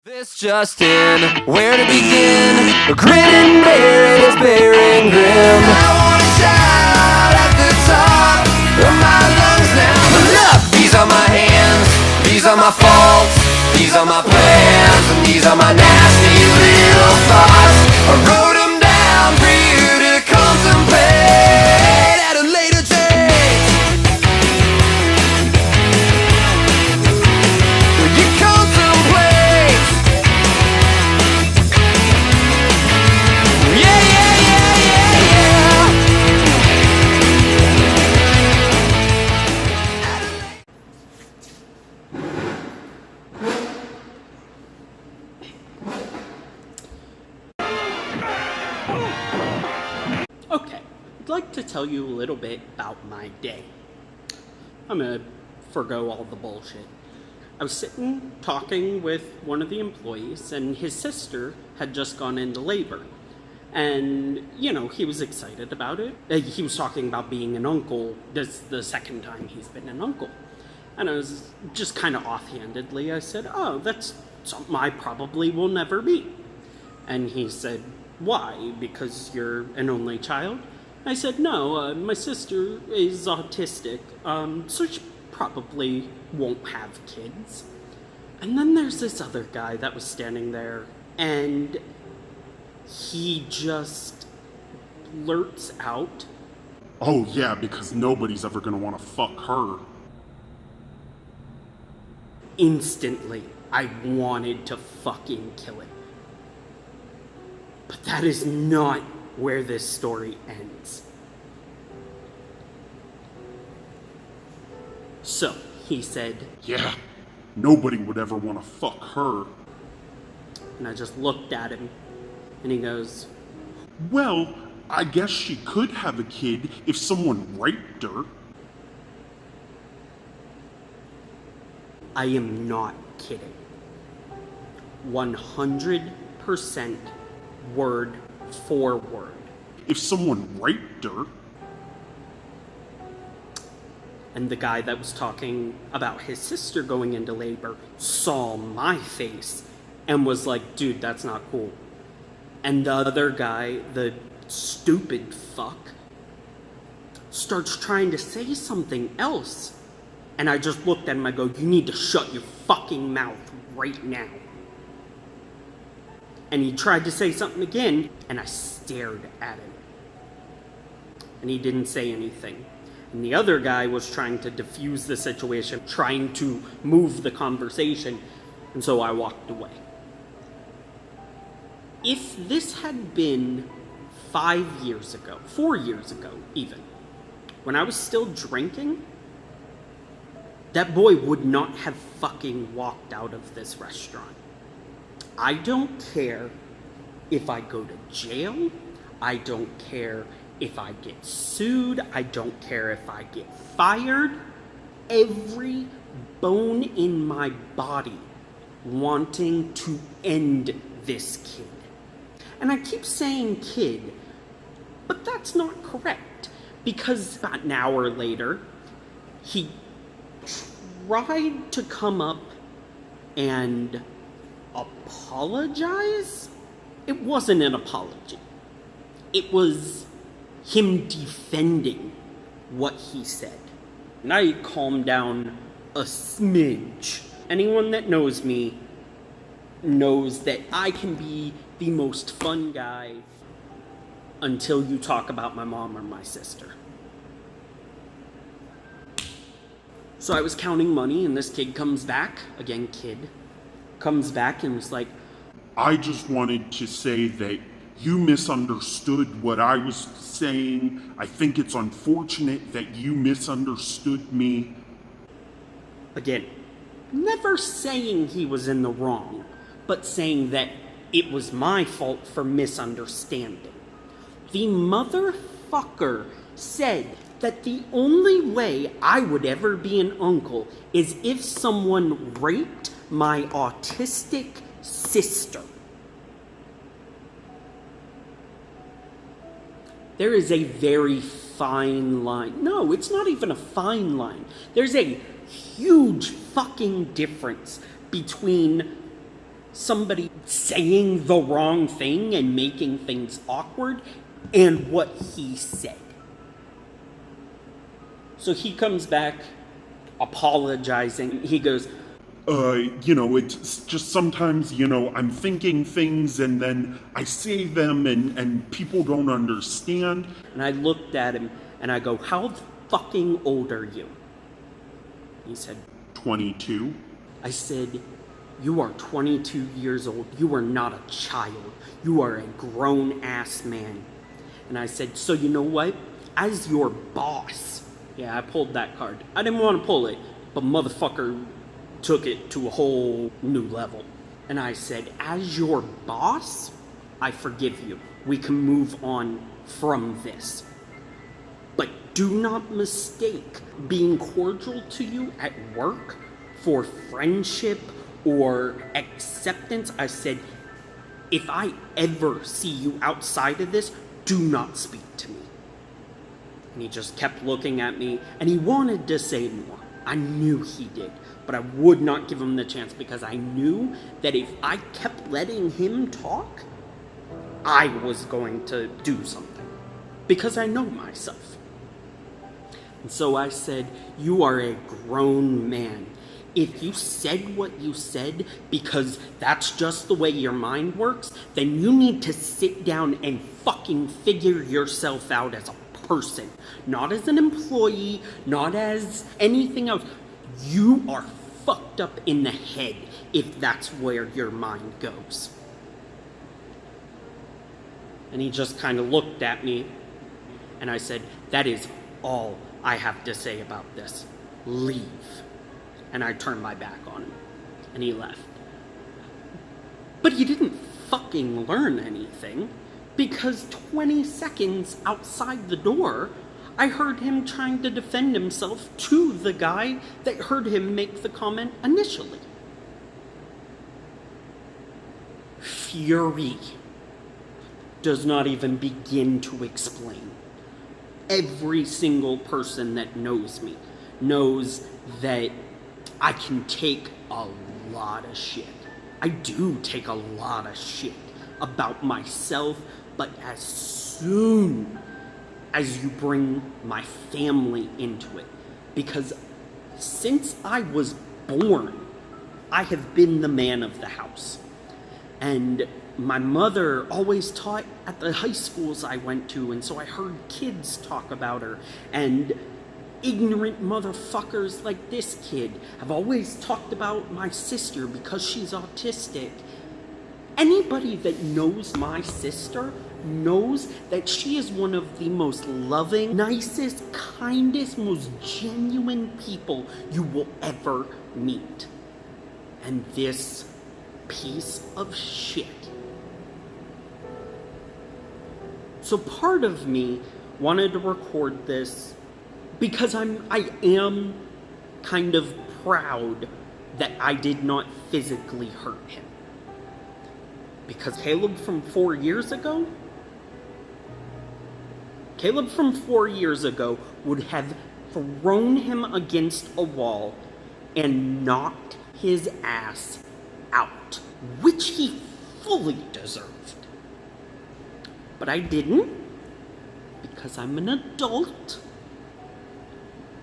This just in, where to begin? A grin and bear it is bearing grim. I wanna shout at the top of my lungs now. But look, these are my hands, these are my faults, these are my plans, and these are my nasty little thoughts. I wrote them down for you to contemplate at a later date. You contemplate. Okay, I'd like to tell you a little bit about my day. I'm gonna forgo all the bullshit. I was sitting talking with one of the employees, and his sister had just gone into labor. And, you know, he was excited about it. He was talking about being an uncle. This is the second time he's been an uncle. And I was just kind of offhandedly, I said, oh, that's something I probably will never be. And he said, why? Because you're an only child? I said, no, my sister is autistic, so she probably won't have kids. And then there's this other guy that was standing there, and he just blurts out, oh yeah, because nobody's ever gonna want to fuck her. Instantly, I wanted to fucking kill him. But that is not where this story ends. So, he said, Yeah, nobody would ever want to fuck her. and I just looked at him, and he goes, Well, I guess she could have a kid if someone raped her. I am not kidding. 100% word for word. If someone raped her. And the guy that was talking about his sister going into labor saw my face and was like, dude, that's not cool. And the other guy, the stupid fuck, starts trying to say something else. And I just looked at him, I go, you need to shut your fucking mouth right now. And he tried to say something again, and I stared at him. And he didn't say anything. And the other guy was trying to diffuse the situation, trying to move the conversation, and so I walked away. If this had been 5 years ago, 4 years ago even, when I was still drinking, that boy would not have fucking walked out of this restaurant. I don't care if I go to jail. I don't care if I get sued. I don't care if I get fired. Every bone in my body wanting to end this kid. And I keep saying kid, but that's not correct. Because about an hour later, he tried to come up and apologize. It wasn't an apology. It was him defending what he said. And I calmed down a smidge. Anyone that knows me knows that I can be the most fun guy until you talk about my mom or my sister. So I was counting money, and this kid comes back, again kid, comes back and was like, I just wanted to say that you misunderstood what I was saying. I think it's unfortunate that you misunderstood me. Again, never saying he was in the wrong, but saying that it was my fault for misunderstanding. The motherfucker said that the only way I would ever be an uncle is if someone raped my autistic sister. There is a very fine line. No, it's not even a fine line. There's a huge fucking difference between somebody saying the wrong thing and making things awkward, and what he said. So he comes back apologizing. He goes, it's just sometimes, I'm thinking things and then I say them and people don't understand. and I looked at him and I go, how fucking old are you? He said, 22. I said, you are 22 years old. You are not a child. You are a grown-ass man. And I said, so you know what? As your boss, yeah, I pulled that card. I didn't want to pull it, but motherfucker took it to a whole new level. And I said, as your boss, I forgive you. We can move on from this. But do not mistake being cordial to you at work for friendship or acceptance. I said, if I ever see you outside of this, do not speak to me. And he just kept looking at me, and he wanted to say more. I knew he did, but I would not give him the chance because I knew that if I kept letting him talk, I was going to do something. Because I know myself. And so I said, you are a grown man. If you said what you said because that's just the way your mind works, then you need to sit down and fucking figure yourself out as a person. Not as an employee, not as anything else. You are fucked up in the head if that's where your mind goes. And he just kind of looked at me, and I said, that is all I have to say about this. Leave. And I turned my back on him, and he left. But he didn't fucking learn anything, because 20 seconds outside the door, I heard him trying to defend himself to the guy that heard him make the comment initially. Fury does not even begin to explain. Every single person that knows me knows that I can take a lot of shit. I do take a lot of shit about myself, but as soon as you bring my family into it, because since I was born, I have been the man of the house. And my mother always taught at the high schools I went to, and so I heard kids talk about her, and ignorant motherfuckers like this kid have always talked about my sister because she's autistic. Anybody that knows my sister knows that she is one of the most loving, nicest, kindest, most genuine people you will ever meet. And this piece of shit. So part of me wanted to record this because I am kind of proud that I did not physically hurt him. Because Caleb from 4 years ago would have thrown him against a wall and knocked his ass out, which he fully deserved. But I didn't, because I'm an adult,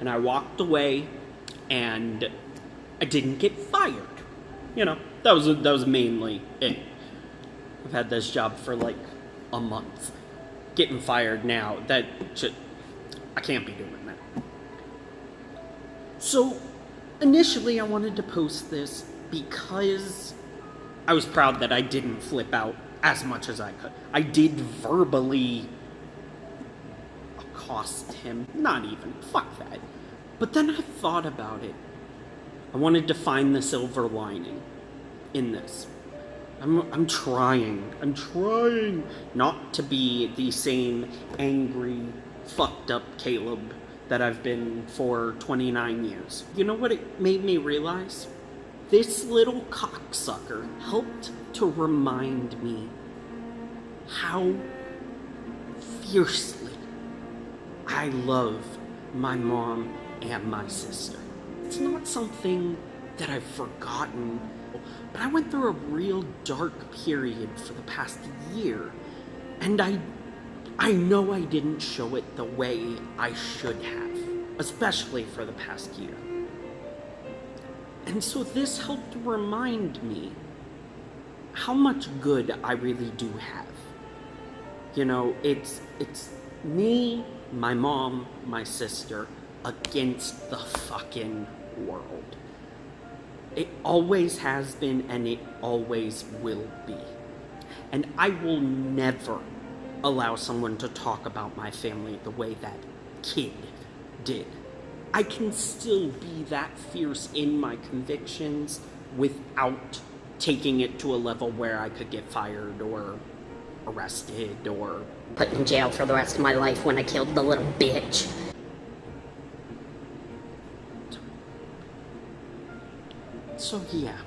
and I walked away, and I didn't get fired. You know, that was mainly it. I've had this job for like a month. Getting fired now, I can't be doing that. So, initially I wanted to post this because I was proud that I didn't flip out as much as I could. I did verbally accost him. Not even. Fuck that. But then I thought about it. I wanted to find the silver lining in this. I'm trying not to be the same angry, fucked up Caleb that I've been for 29 years. You know what it made me realize? This little cocksucker helped to remind me how fiercely I love my mom and my sister. It's not something that I've forgotten, But I went through a real dark period for the past year, and I know I didn't show it the way I should have, especially for the past year. And so this helped remind me how much good I really do have. You know, it's me, my mom, my sister, against the fucking world. It always has been, and it always will be. And I will never allow someone to talk about my family the way that kid did. I can still be that fierce in my convictions without taking it to a level where I could get fired or arrested or put in jail for the rest of my life when I killed the little bitch. So yeah.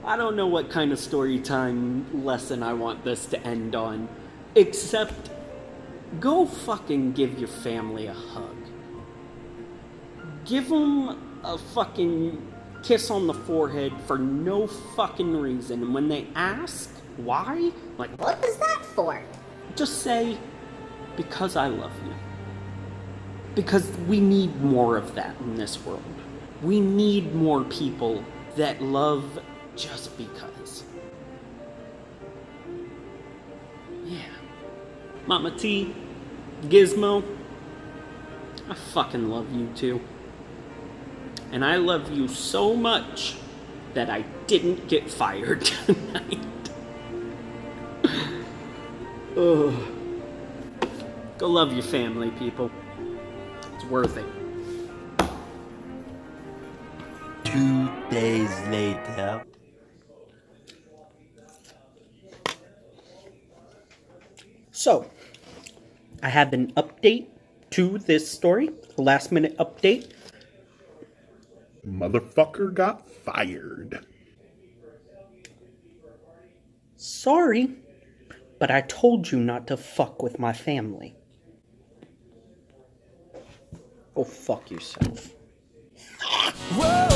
I don't know what kind of story time lesson I want this to end on, except go fucking give your family a hug. Give them a fucking kiss on the forehead for no fucking reason. And when they ask why, like, What was that for? just say, because I love you. Because we need more of that in this world. We need more people that love just because. Yeah. Mama T, Gizmo, I fucking love you too. And I love you so much that I didn't get fired tonight. Ugh. Go love your family, people. It's worth it. 2 days later. So, I have an update to this story, a last minute update. Motherfucker got fired. Sorry, but I told you not to fuck with my family. Go fuck yourself. Whoa.